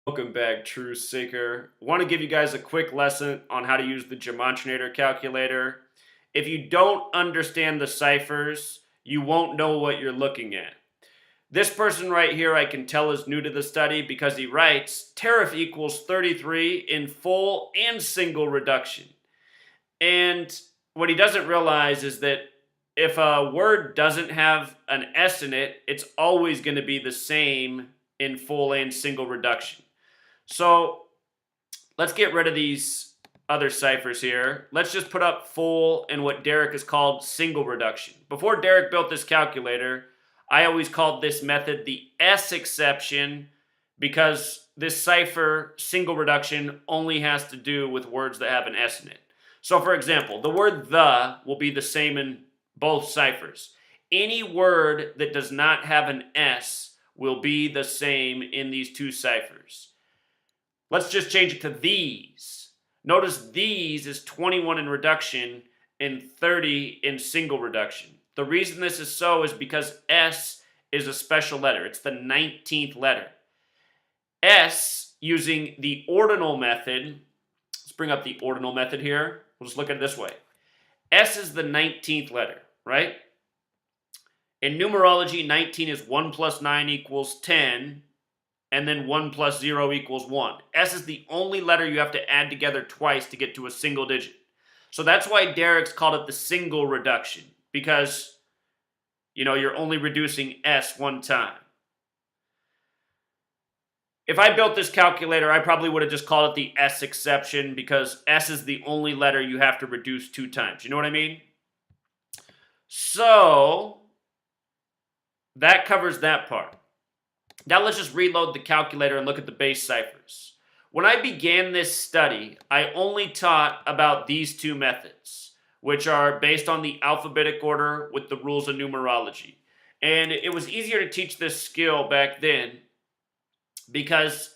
Welcome back, True Seeker. Want to give you guys a quick lesson on how to use the Gematrinator calculator. If you don't understand the ciphers, you won't know what you're looking at. This person right here I can tell is new to the study because he writes tariff equals 33 in full and single reduction. And what he doesn't realize is that if a word doesn't have an S in it, it's always going to be the same in full and single reduction. So let's get rid of these other ciphers here. Let's just put up full and what Derek has called single reduction. Before Derek built this calculator, I always called this method the S exception because this cipher, single reduction, only has to do with words that have an S in it. So for example, the word the will be the same in both ciphers. Any word that does not have an S will be the same in these two ciphers. Let's just change it to these. Notice these is 21 in reduction and 30 in single reduction. The reason this is so is because S is a special letter. It's the 19th letter. S, using the ordinal method, let's bring up the ordinal method here. We'll just look at it this way. S is the 19th letter, right? In numerology, 19 is 1 plus 9 equals 10, and then 1 plus 0 equals 1. S is the only letter you have to add together twice to get to a single digit. So that's why Derek's called it the single reduction, because, you're only reducing S one time. If I built this calculator, I probably would have just called it the S exception because S is the only letter you have to reduce two times. You know what I mean? So that covers that part. Now let's just reload the calculator and look at the base ciphers. When I began this study, I only taught about these two methods, which are based on the alphabetic order with the rules of numerology. And it was easier to teach this skill back then because,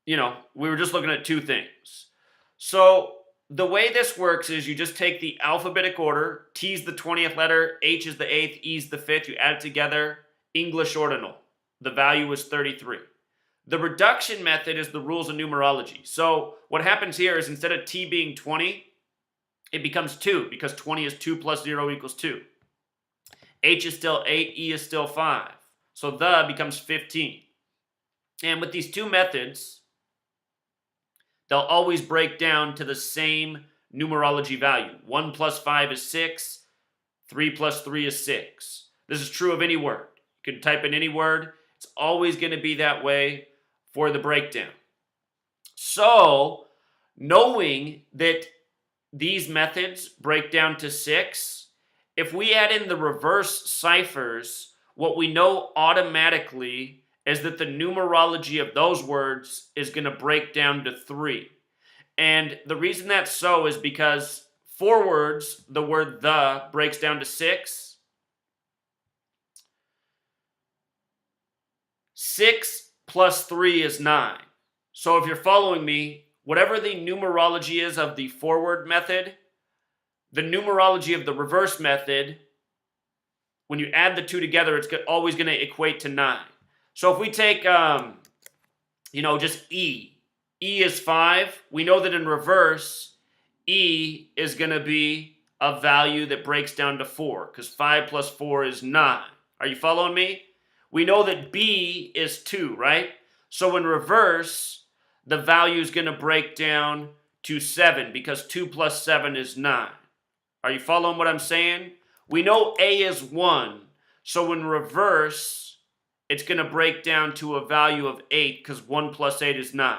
we were just looking at two things. So the way this works is you just take the alphabetic order, T is the 20th letter, H is the 8th, E is the 5th, you add it together, English ordinal. The value is 33. The reduction method is the rules of numerology. So what happens here is instead of T being 20, it becomes 2 because 20 is 2 plus 0 equals 2. H is still 8, E is still 5. So the becomes 15. And with these two methods, they'll always break down to the same numerology value. 1 plus 5 is 6. 3 plus 3 is 6. This is true of any word. You can type in any word. It's always going to be that way for the breakdown. So, knowing that these methods break down to 6, if we add in the reverse ciphers, what we know automatically is that the numerology of those words is going to break down to 3. And the reason that's so is because for words, the word the breaks down to 6. 6 plus 3 is 9. So if you're following me, whatever the numerology is of the forward method, the numerology of the reverse method, when you add the two together, it's always going to equate to 9. So if we take, just E. E is 5. We know that in reverse, E is going to be a value that breaks down to 4 because 5 plus 4 is 9. Are you following me? We know that B is 2, right? So in reverse, the value is going to break down to 7 because 2 plus 7 is 9. Are you following what I'm saying? We know A is 1. So in reverse, it's going to break down to a value of 8 because 1 plus 8 is 9.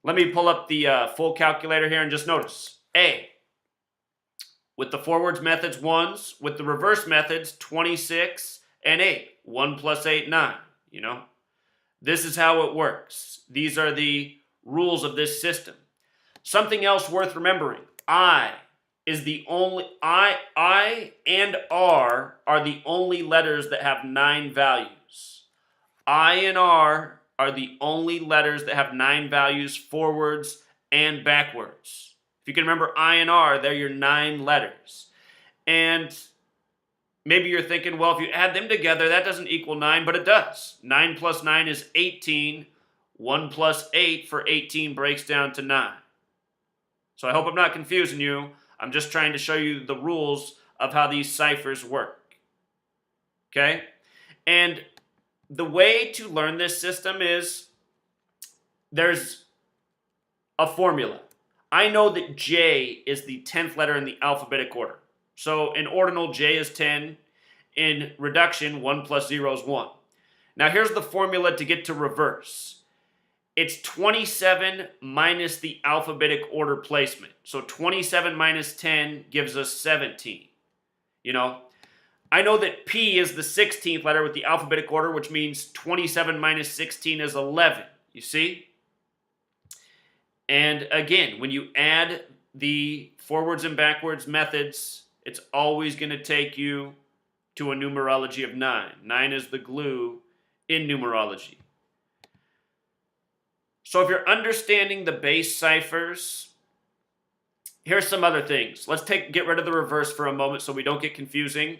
Let me pull up the full calculator here and just notice. A. With the forwards methods, 1s. With the reverse methods, 26 and 8. 1 plus 8, 9. This is how it works. These are the rules of this system. Something else worth remembering. I and R are the only letters that have 9 values. I and R are the only letters that have 9 values forwards and backwards. If you can remember I and R, they're your 9 letters. And maybe you're thinking, well, if you add them together, that doesn't equal 9, but it does. 9 plus 9 is 18. 1 plus 8 for 18 breaks down to 9. So I hope I'm not confusing you. I'm just trying to show you the rules of how these ciphers work. Okay? And the way to learn this system is there's a formula. I know that J is the 10th letter in the alphabetic order. So in ordinal, J is 10. In reduction, 1 plus 0 is 1. Now here's the formula to get to reverse. It's 27 minus the alphabetic order placement. So 27 minus 10 gives us 17. You know, I know that P is the 16th letter with the alphabetic order, which means 27 minus 16 is 11. You see? And again, when you add the forwards and backwards methods, it's always going to take you to a numerology of 9. 9 is the glue in numerology. So if you're understanding the base ciphers, here's some other things. Let's get rid of the reverse for a moment so we don't get confusing.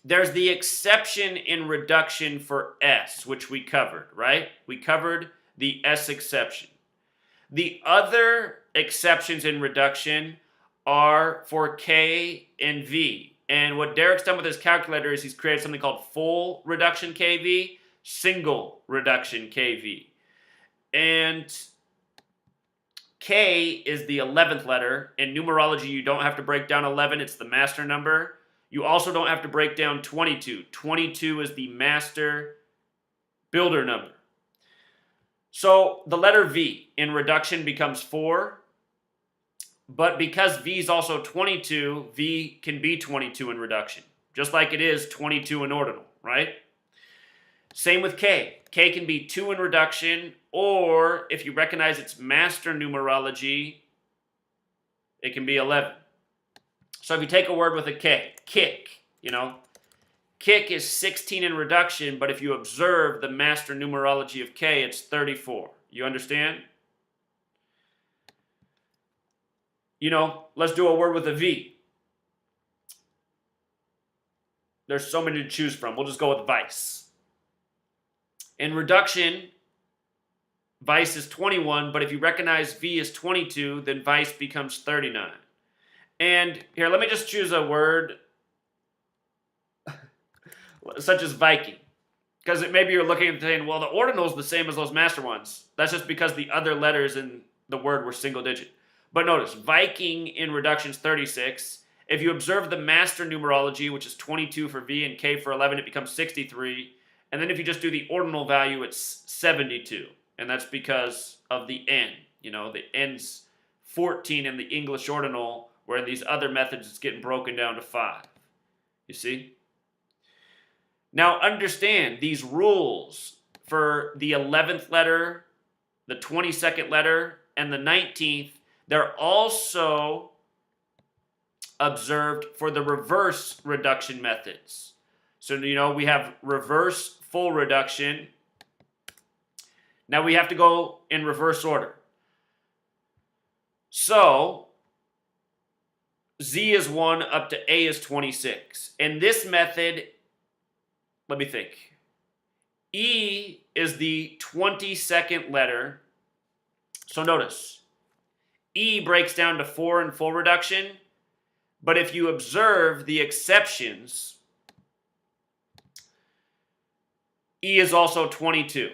There's the exception in reduction for S, which we covered, right? We covered the S exception. The other exceptions in reduction are for K and V. And what Derek's done with his calculator is he's created something called full reduction KV, single reduction KV. And K is the 11th letter. In numerology, you don't have to break down 11. It's the master number. You also don't have to break down 22. 22 is the master builder number. So the letter V in reduction becomes 4. But because V is also 22, V can be 22 in reduction. Just like it is 22 in ordinal, right? Same with K. K can be 2 in reduction, or if you recognize its master numerology, it can be 11. So if you take a word with a K, kick, kick is 16 in reduction, but if you observe the master numerology of K, it's 34. You understand? Let's do a word with a V. There's so many to choose from. We'll just go with vice. In reduction, vice is 21, but if you recognize V is 22, then vice becomes 39. And here, let me just choose a word such as Viking. Because maybe you're looking and saying, well, the ordinal is the same as those master ones. That's just because the other letters in the word were single digit. But notice, Viking in reduction is 36. If you observe the master numerology, which is 22 for V and K for 11, it becomes 63. And then if you just do the ordinal value, it's 72. And that's because of the N. The N's 14 in the English ordinal, where in these other methods it's getting broken down to 5. You see? Now understand these rules for the 11th letter, the 22nd letter, and the 19th. They're also observed for the reverse reduction methods. So, we have reverse full reduction. Now we have to go in reverse order. So, Z is 1 up to A is 26. In this method, let me think. E is the 22nd letter. So notice, E breaks down to 4 in full reduction, but if you observe the exceptions, E is also 22.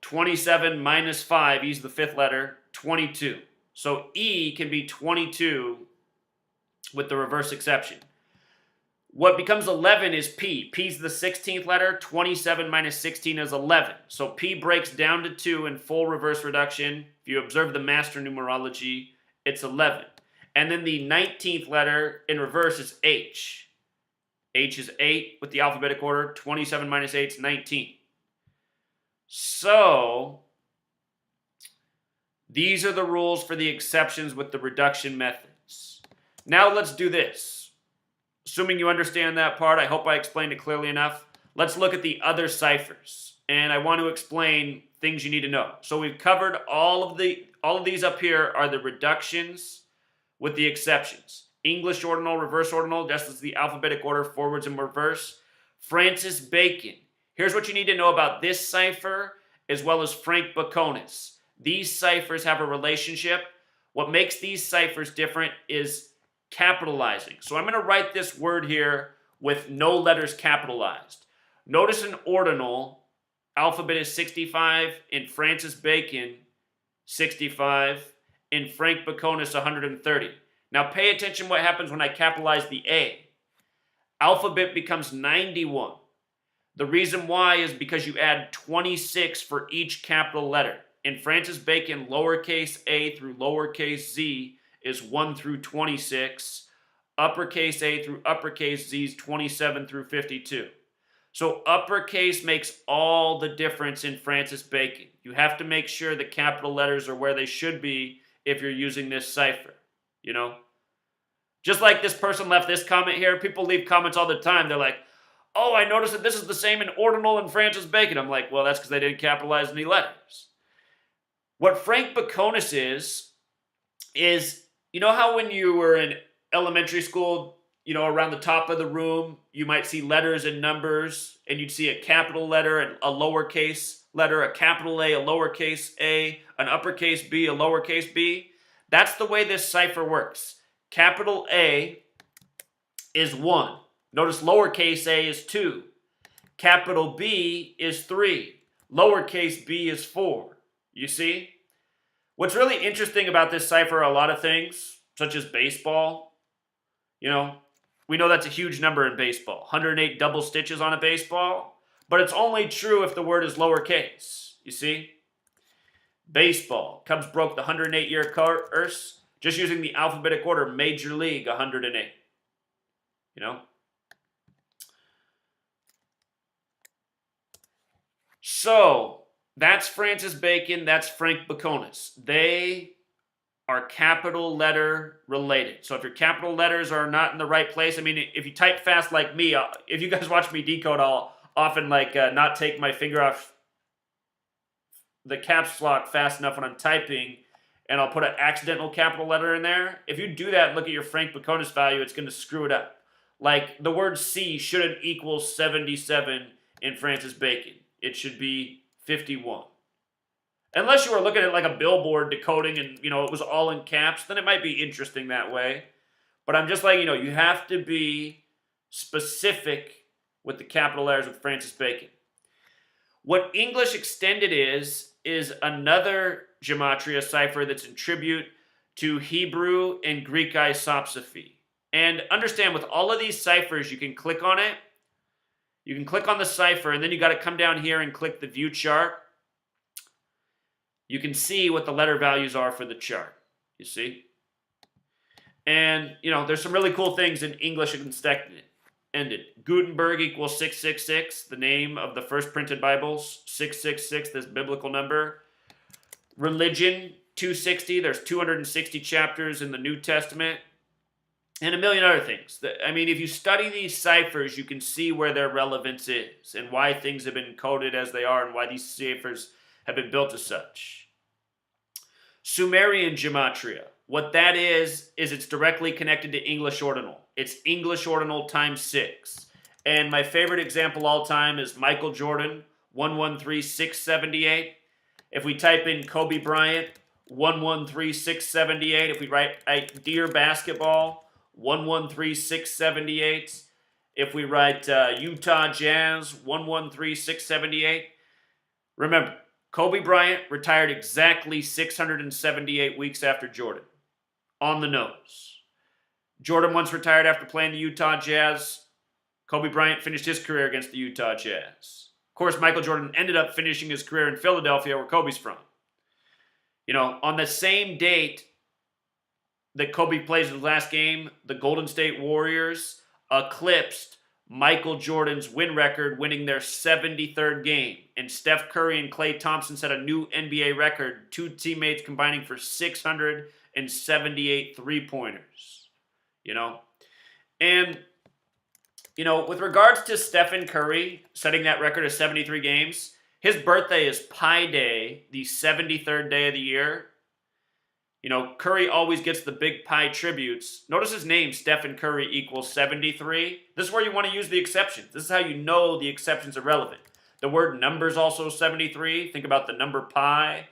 27 minus 5, E's the 5th letter, 22. So E can be 22 with the reverse exception. What becomes 11 is P. P's the 16th letter. 27 minus 16 is 11. So P breaks down to 2 in full reverse reduction. If you observe the master numerology, it's 11. And then the 19th letter in reverse is H. H is 8 with the alphabetic order. 27 minus 8 is 19. So these are the rules for the exceptions with the reduction methods. Now let's do this. Assuming you understand that part, I hope I explained it clearly enough. Let's look at the other ciphers. And I want to explain things you need to know. So we've covered all of these up here are the reductions with the exceptions. English ordinal, reverse ordinal, just as the alphabetic order forwards and reverse. Francis Bacon. Here's what you need to know about this cipher as well as Frank Baconis. These ciphers have a relationship. What makes these ciphers different is capitalizing. So I'm going to write this word here with no letters capitalized. Notice in ordinal, alphabet is 65, in Francis Bacon, 65, in Frank Baconis, 130. Now pay attention what happens when I capitalize the A. Alphabet becomes 91. The reason why is because you add 26 for each capital letter. In Francis Bacon, lowercase a through lowercase z is 1 through 26. Uppercase a through uppercase z is 27 through 52. So uppercase makes all the difference in Francis Bacon. You have to make sure the capital letters are where they should be if you're using this cipher, you know? Just like this person left this comment here, people leave comments all the time. They're like, oh, I noticed that this is the same in ordinal and Francis Bacon. I'm like, well, that's because they didn't capitalize any letters. What Frank Baconis is, you know how when you were in elementary school, you know, around the top of the room, you might see letters and numbers, and you'd see a capital letter and a lowercase letter, a capital A, a lowercase a, an uppercase B, a lowercase b. That's the way this cipher works. Capital A is 1. Notice lowercase a is 2. Capital B is 3. Lowercase b is 4. You see? What's really interesting about this cipher are a lot of things, such as baseball. You know, we know that's a huge number in baseball. 108 double stitches on a baseball. But it's only true if the word is lowercase. You see? Baseball. Cubs broke the 108-year curse just using the alphabetic order, Major League 108. You know? So, that's Francis Bacon, that's Frank Baconis. They are capital letter related. So if your capital letters are not in the right place, I mean, if you type fast like me, if you guys watch me decode, I'll often not take my finger off the caps lock fast enough when I'm typing, and I'll put an accidental capital letter in there. If you do that and look at your Frank Baconis value, it's going to screw it up. Like, the word C shouldn't equal 77 in Francis Bacon. It should be 51. Unless you were looking at like a billboard decoding and, you know, it was all in caps, then it might be interesting that way. But I'm just like, you know, you have to be specific with the capital letters with Francis Bacon. What English Extended is another Gematria cipher that's in tribute to Hebrew and Greek isopsophy. And understand, with all of these ciphers, you can click on it. You can click on the cipher, and then you got to come down here and click the view chart. You can see what the letter values are for the chart. You see? And, you know, there's some really cool things in English Extended. Gutenberg equals 666, the name of the first printed Bibles. 666, this biblical number. Religion, 260. There's 260 chapters in the New Testament. And a million other things. I mean, if you study these ciphers, you can see where their relevance is and why things have been coded as they are and why these ciphers have been built as such. Sumerian Gematria. What that is it's directly connected to English Ordinal. It's English Ordinal times 6. And my favorite example all time is Michael Jordan, 113678. If we type in Kobe Bryant, 113678. If we write Deer Basketball, 113678. If we write Utah Jazz, 113678. Remember, Kobe Bryant retired exactly 678 weeks after Jordan. On the nose. Jordan once retired after playing the Utah Jazz. Kobe Bryant finished his career against the Utah Jazz. Of course, Michael Jordan ended up finishing his career in Philadelphia, where Kobe's from. You know, on the same date that Kobe plays his last game, the Golden State Warriors eclipsed Michael Jordan's win record, winning their 73rd game. And Steph Curry and Klay Thompson set a new NBA record, two teammates combining for 678 three-pointers. You know? And, you know, with regards to Stephen Curry setting that record of 73 games, his birthday is Pi Day, the 73rd day of the year. You know, Curry always gets the big pie tributes. Notice his name, Stephen Curry, equals 73. This is where you want to use the exceptions. This is how you know the exceptions are relevant. The word number is also 73. Think about the number pi.